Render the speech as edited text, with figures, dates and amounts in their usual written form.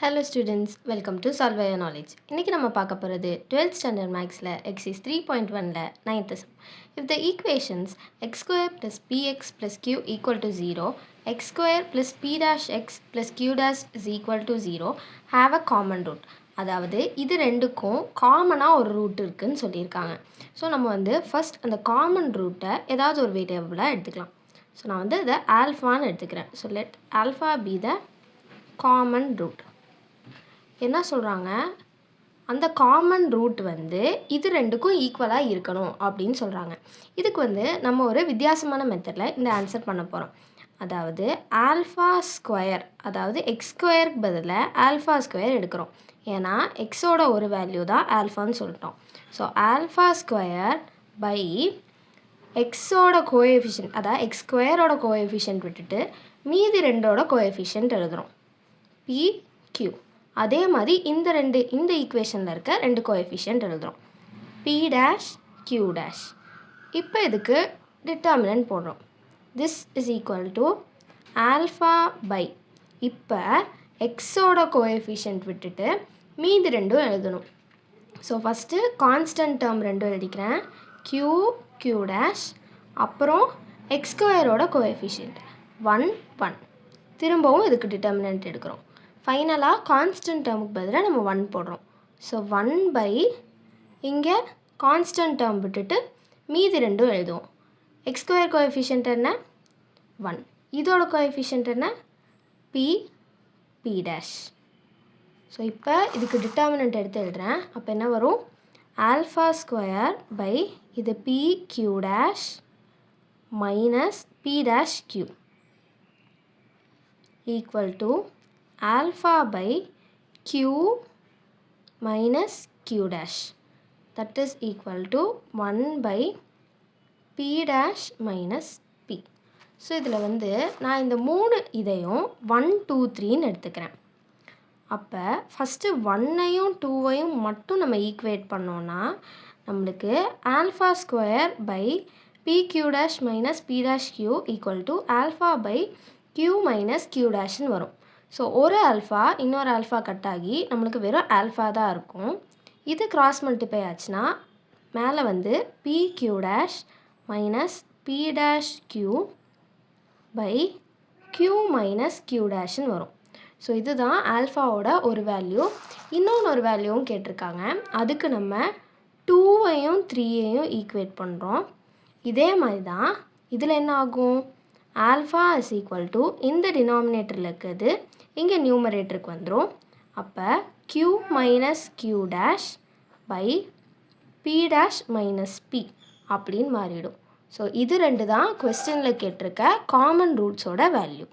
Hello students, welcome to Solve Your Knowledge. இன்னைக்கு நம்ம பார்க்க போகிறது 12th standard mathsல exercise 3.1ல 9th sum. If the equations x square plus px plus q equal to 0, x square plus p dash x plus q dash is equal to 0, have a common root. அதாவது இது ரெண்டுக்கும் காமனாக ஒரு root இருக்குன்னு சொல்லியிருக்காங்க. So நம்ம வந்து first அந்த காமன் ரூட்டை ஏதாவது ஒரு வேரியபிளாக எடுத்துக்கலாம். ஸோ நான் வந்து இதை ஆல்ஃபான்னு எடுத்துக்கிறேன். So let alpha be the common root. என்ன சொல்கிறாங்க, அந்த காமன் ரூட் வந்து இது ரெண்டுக்கும் ஈக்குவலாக இருக்கணும் அப்படின்னு சொல்கிறாங்க. இதுக்கு வந்து நம்ம ஒரு வித்தியாசமான மெத்தடில் இந்த ஆன்சர் பண்ண போகிறோம். அதாவது ஆல்ஃபா ஸ்கொயர், அதாவது எக்ஸ் ஸ்கொயருக்கு பதிலாக ஆல்ஃபா ஸ்கொயர் எடுக்கிறோம். ஏன்னா எக்ஸோட ஒரு வேல்யூ தான் ஆல்ஃபான்னு சொல்லிட்டோம். ஸோ ஆல்ஃபா ஸ்கொயர் பை எக்ஸோட கோஎஃபிஷியன்ட், அதாவது எக்ஸ் ஸ்கொயரோட கோஎஃபிஷியன்ட் விட்டுட்டு மீதி ரெண்டோட கோஎஃபிஷியன்ட் எழுதுகிறோம், பி கியூ. அதே மாதிரி இந்த ஈக்குவேஷனில் இருக்க ரெண்டு கோஎஃபிஷியன்ட் எழுதுகிறோம், பி டேஷ் கியூ டேஷ். இப்போ இதுக்கு டிட்டர்மினன்ட் போடுறோம். This is equal to alpha by, இப்போ எக்ஸோட கோஎஃபிஷியன்ட் விட்டுட்டு மீதி ரெண்டும் எழுதணும். ஸோ ஃபஸ்ட்டு கான்ஸ்டன்ட் டேர்ம் ரெண்டும் எழுதிக்கிறேன், கியூ கியூ டேஷ், அப்புறம் எக்ஸ் ஸ்கொயரோட கோஎஃபிஷியன்ட் 1 1. திரும்பவும் இதுக்கு டிட்டர்மினன்ட் எடுக்கிறோம். ஃபைனலாக கான்ஸ்டன்ட் டேர்முக்கு பதிலாக நம்ம 1 போடுறோம். ஸோ 1 பை இங்கே கான்ஸ்டன்ட் டேர்ம் விட்டுட்டு மீதி ரெண்டும் எழுதுவோம். எக்ஸ் ஸ்கொயர் கோஎஃபிஷியன்ட் என்ன 1, இதோட கோஎஃபிஷியன்ட் என்ன பி பி டேஷ். ஸோ இப்போ இதுக்கு டிட்டர்மினன்ட் எடுத்து எழுதுகிறேன். அப்போ என்ன வரும், ஆல்ஃபா ஸ்கொயர் பை இது P Q dash minus P dash Q equal to alpha by q minus q dash, that is equal to 1 by p dash minus p. So இதில் வந்து நான் இந்த மூணு இதையும் 1 2 3ன்னு எடுத்துக்கிறேன். அப்போ ஃபஸ்ட்டு 1ஐயும் 2ஐயும் மட்டும் நம்ம ஈக்குவேட் பண்ணோன்னா நம்மளுக்கு alpha square by P Q dash minus P dash Q equal to alpha by Q minus Q டேஷ்னு வரும். ஸோ ஒரு ஆல்ஃபா இன்னொரு ஆல்ஃபா கட் ஆகி நம்மளுக்கு வெறும் ஆல்ஃபா தான் இருக்கும். இது கிராஸ் மல்டிப்ளை ஆச்சுன்னா மேலே வந்து P Q dash minus P dash Q by Q minus Q டேஷ்னு வரும். ஸோ இதுதான் ஆல்ஃபாவோட ஒரு வேல்யூ. இன்னொன்று வேல்யூவும் கேட்டிருக்காங்க, அதுக்கு நம்ம 2ஐயும் 3ஐயும் ஈக்குவேட் பண்ணுறோம். இதே மாதிரி தான் இதில் என்ன ஆகும், ஆல்ஃபா இஸ் ஈக்குவல் டு இந்த டினாமினேட்டரில் இருக்கிறது இங்கே நியூமரேட்டருக்கு வந்துடும். அப்போ q minus q dash by p dash minus p அப்படின்னு மாறிடும். ஸோ இது ரெண்டு தான் கொஸ்டினில் கேட்டிருக்க காமன் ரூட்ஸோட வேல்யூ.